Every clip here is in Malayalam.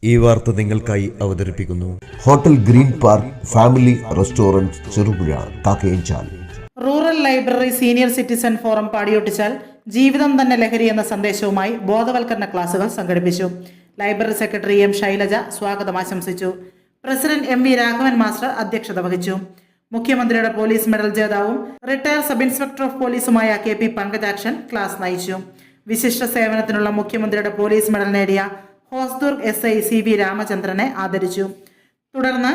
ഈ വാർത്ത നിങ്ങൾക്കായി അവതരിപ്പിക്കുന്നു hotel green park family restaurant Cherupuzha Kakkayanchal. Rural library senior citizen forum Padiyottuchal ജീവിതം തന്നെ ലഹരി എന്ന സന്ദേശവുമായി ബോധവൽക്കരണ ക്ലാസുകൾ സംഘടിപ്പിച്ചു. ലൈബ്രറി സെക്രട്ടറി എം ശൈലജ സ്വാഗതം ആശംസിച്ചു. President M V Raghavan master അധ്യക്ഷത വഹിച്ചു. മുഖ്യമന്ത്രിയുടെ പോലീസ് മെഡൽ ജേതാവും റിട്ടയർ സബ് ഇൻസ്പെക്ടർ ഓഫ് പോലീസുമായ KP പങ്കജാക്ഷൻ ക്ലാസ് നയിച്ചു. വിശിഷ്ട സേവനത്തിനുള്ള മുഖ്യമന്ത്രിയുടെ പോലീസ് മെഡൽ നേടിയ ഹോസ്ദുർഗ് SI CV രാമചന്ദ്രനെ ആദരിച്ചു. തുടർന്ന്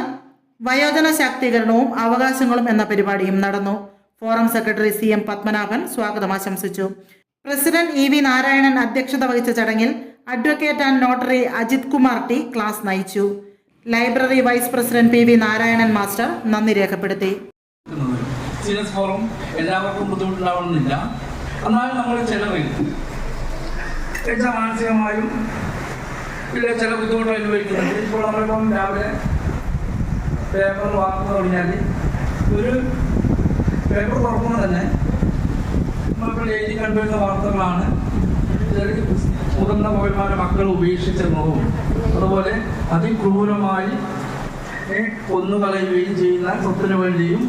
വയോജന ശാക്തീകരണവും അവകാശങ്ങളും എന്ന പരിപാടിയും നടന്നു. ഫോറം സെക്രട്ടറി CM പത്മനാഭൻ സ്വാഗതം ആശംസിച്ചു. പ്രസിഡന്റ് EV നാരായണൻ അധ്യക്ഷത വഹിച്ച ചടങ്ങിൽ advocate and notary Ajith Kumar T class നയിച്ചു. Library vice president PV Narayanan master നന്ദി രേഖപ്പെടുത്തി. ഫോറം എല്ലാവർക്കും ബുദ്ധിമുട്ടുണ്ടാവണമെന്നില്ല. എന്നാലും നമ്മൾ മാനസികമായും ചില ബുദ്ധിമുട്ട് അനുഭവിക്കുന്നുണ്ട്. ഇപ്പോൾ നമ്മളിപ്പം രാവിലെ പേപ്പർ വാർത്ത തുടങ്ങിയാൽ ഒരു പേപ്പർ തുറക്കുമ്പോൾ തന്നെ നമ്മളിപ്പോൾ എഴുതി കണ്ടുവരുന്ന വാർത്തകളാണ്. മുതിർന്ന പൗരന്മാരുടെ മക്കൾ ഉപേക്ഷിച്ചെന്നതും അതുപോലെ അതിക്രൂരമായി കൊന്നുകളയുകയും ചെയ്യുന്ന സ്വത്തിന് വേണ്ടിയും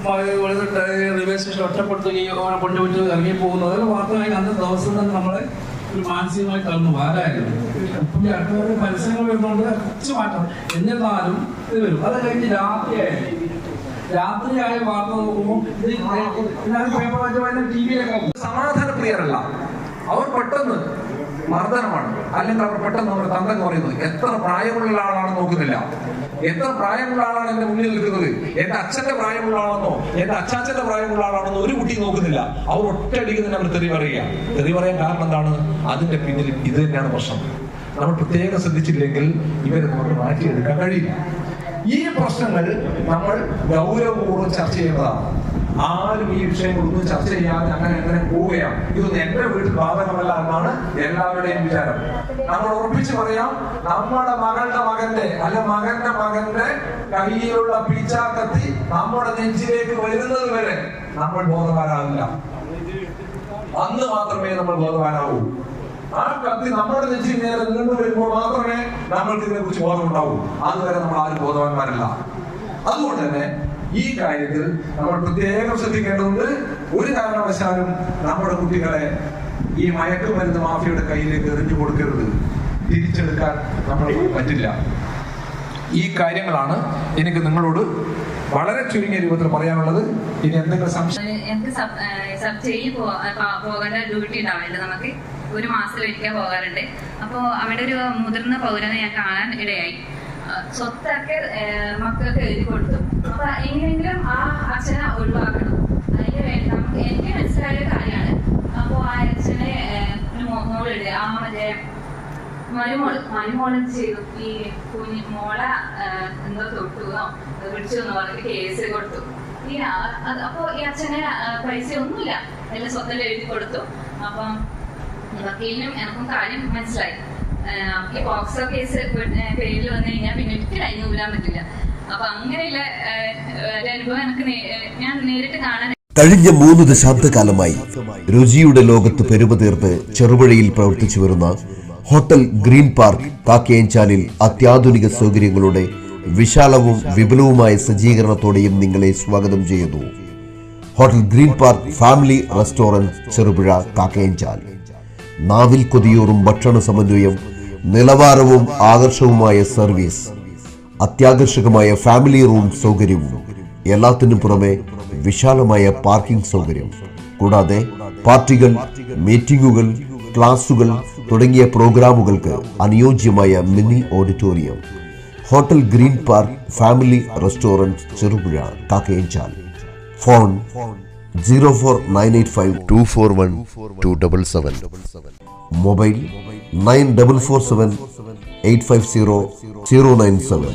റെയിൽവേ സ്റ്റേഷൻ ഒറ്റപ്പെടുത്തുകയോ കൊണ്ടുപോയിട്ട് ഇറങ്ങിപ്പോകുന്നത് അതെല്ലാം വാർത്തയായി അന്ന് ദിവസം തന്നെ നമ്മളെ ഒരു മാനസികമായി തളർന്നു വാരായിരുന്നു. ഈ അടുത്ത പരസ്യങ്ങൾ വരുന്നതുകൊണ്ട് കുറച്ച് മാറ്റം എന്നിരുന്നാലും ഇത് വരും. അത് കഴിഞ്ഞ് രാത്രിയായ വാർത്ത നോക്കുമ്പോൾ പേപ്പർ വായിച്ച TV സമാധാന പ്രിയരല്ല. അവർ പെട്ടെന്ന് മർദ്ദനമാണ്, അല്ലെങ്കിൽ അവർ പെട്ടെന്ന് അവർ തന്തം കുറയുന്നു. എത്ര പ്രായമുള്ള ആളാണെന്ന് നോക്കുന്നില്ല. എത്ര പ്രായമുള്ള ആളാണ് എന്റെ മുന്നിൽ നിൽക്കുന്നത്, എന്റെ അച്ഛന്റെ പ്രായമുള്ള ആളാണെന്നോ എന്റെ അച്ചാച്ചന്റെ പ്രായമുള്ള ആളാണെന്നോ ഒരു കുട്ടി നോക്കുന്നില്ല. അവർ ഒറ്റയടിക്ക് തന്നെ അവർ തെറി പറയുക. തെറി പറയാൻ കാരണം എന്താണ്? അതിന്റെ പിന്നിൽ ഇത് തന്നെയാണ് പ്രശ്നം. നമ്മൾ പ്രത്യേകം ശ്രദ്ധിച്ചില്ലെങ്കിൽ ഇവരെ നമുക്ക് മാറ്റിയെടുക്കാൻ കഴിയില്ല. ഈ പ്രശ്നങ്ങൾ നമ്മൾ ഗൗരവപൂർവ്വം ചർച്ച ചെയ്യേണ്ടതാണ്. ആരും ഈ വിഷയങ്ങളൊന്നും ചർച്ച ചെയ്യാതെ അങ്ങനെ പോവുകയാണ്. ഇതൊന്നും എന്റെ വീട്ടിൽ ബാധകമല്ല എന്നാണ് എല്ലാവരുടെയും വിചാരം. നമ്മൾ ഉറപ്പിച്ച് പറയാം, നമ്മുടെ മകളുടെ മകന്റെ മകന്റെ കയ്യിലുള്ള പീച്ചാക്കത്തി നമ്മുടെ നെഞ്ചിലേക്ക് വരുന്നത് വരെ നമ്മൾ ബോധവാനാവില്ല. അന്ന് മാത്രമേ നമ്മൾ ബോധവാനാവൂ. ആ കത്തി നമ്മുടെ നെഞ്ചിൽ നേരെ നീണ്ടു വരുമ്പോൾ മാത്രമേ നമ്മൾക്ക് ഇതിനെ കുറിച്ച് ബോധമുണ്ടാവൂ. അതുവരെ നമ്മൾ ആരും ബോധവാന്മാരല്ല. അതുകൊണ്ട് തന്നെ ഈ കാര്യത്തിൽ നമ്മൾ പ്രത്യേകം ശ്രദ്ധിക്കേണ്ടതുണ്ട്. ഒരു കാരണവശാലും നമ്മുടെ കുട്ടികളെ ഈ മയക്കുമരുന്ന് മാഫിയയുടെ കയ്യിലേക്ക് എറിഞ്ഞു കൊടുക്കരുത്. തിരിച്ചെടുക്കാൻ നമ്മൾ പറ്റില്ല. ഈ കാര്യങ്ങളാണ് എനിക്ക് നിങ്ങളോട് വളരെ ചുരുങ്ങിയ രൂപത്തിൽ പറയാനുള്ളത്. ഇനി എന്തെങ്കിലും സംശയം? എനിക്ക് പോകേണ്ട ഡ്യൂട്ടി ഉണ്ടാവില്ല. നമുക്ക് ഒരു മാസത്തിലൊരിക്കൽ പോകാറുണ്ട്. അപ്പോൾ അവിടെ ഒരു മുതിർന്ന പൗരനെ ഞാൻ കാണാൻ ഇടയായി. സ്വത്തൊക്കെ മക്കൾക്ക് എഴുതി കൊടുത്തു. അപ്പൊ എങ്ങനെയെങ്കിലും ആ അച്ഛനെ ഒഴിവാക്കണം. അതിന് വേണ്ടി എനിക്ക് മനസ്സിലായ കാര്യമാണ്. അപ്പൊ ആ അച്ഛനെ ഒരു മോളുണ്ട്, ആ മറ്റേ മരുമോള് ചെയ്തു. ഈ മോളെ എന്തോ തൊട്ടുവോ പിടിച്ചു എന്ന് പറഞ്ഞിട്ട് കേസ് കൊടുത്തു. അപ്പൊ ഈ അച്ഛനെ പൈസ ഒന്നുമില്ല, എല്ലാം സ്വത്തെല്ലാം എഴുതി കൊടുത്തു. അപ്പം വക്കീലിനും എനിക്കും കാര്യം മനസ്സിലായി. ഈ പോക്സോ കേസ് പേരിൽ വന്നു കഴിഞ്ഞാൽ പിന്നെ എനിക്ക് കഴിഞ്ഞു കൂടാൻ പറ്റില്ല. അപ്പൊ അങ്ങനെയുള്ള അനുഭവം എനിക്ക് ഞാൻ നേരിട്ട് കാണാൻ. കഴിഞ്ഞ 3 ദശാബ്ദകാലമായി രുചിയുടെ ലോകത്ത് പെരുമതീർത്ത് ചെറുപുഴയിൽ പ്രവർത്തിച്ചു വരുന്ന ഹോട്ടൽ ഗ്രീൻ പാർക്ക് കാക്കയഞ്ചാലിൽ അത്യാധുനിക സൗകര്യങ്ങളുടെ വിശാലവും വിപുലവുമായ സജ്ജീകരണത്തോടെയും നിങ്ങളെ സ്വാഗതം ചെയ്യുന്നു. Hotel green park family restaurant Cherupuzha Kakkayanchal. നാവിൽ കൊതിയൂറും ഭക്ഷണ സമന്വയം, നിലവാരവും ആകർഷകവുമായ സർവീസ്, അത്യാകർഷകമായ ഫാമിലി റൂം സൗകര്യവും, എല്ലാത്തിനും പുറമെ വിശാലമായ പാർക്കിംഗ് സൗകര്യം, കൂടാതെ പാർട്ടികൾ, മീറ്റിംഗുകൾ, ക്ലാസുകൾ തുടങ്ങിയ പ്രോഗ്രാമുകൾക്ക് അനുയോജ്യമായ mini auditorium. Hotel green park family restaurant Cherupuzha Kakkayanchal. Phone 04985241277. Mobile 9447 850 097.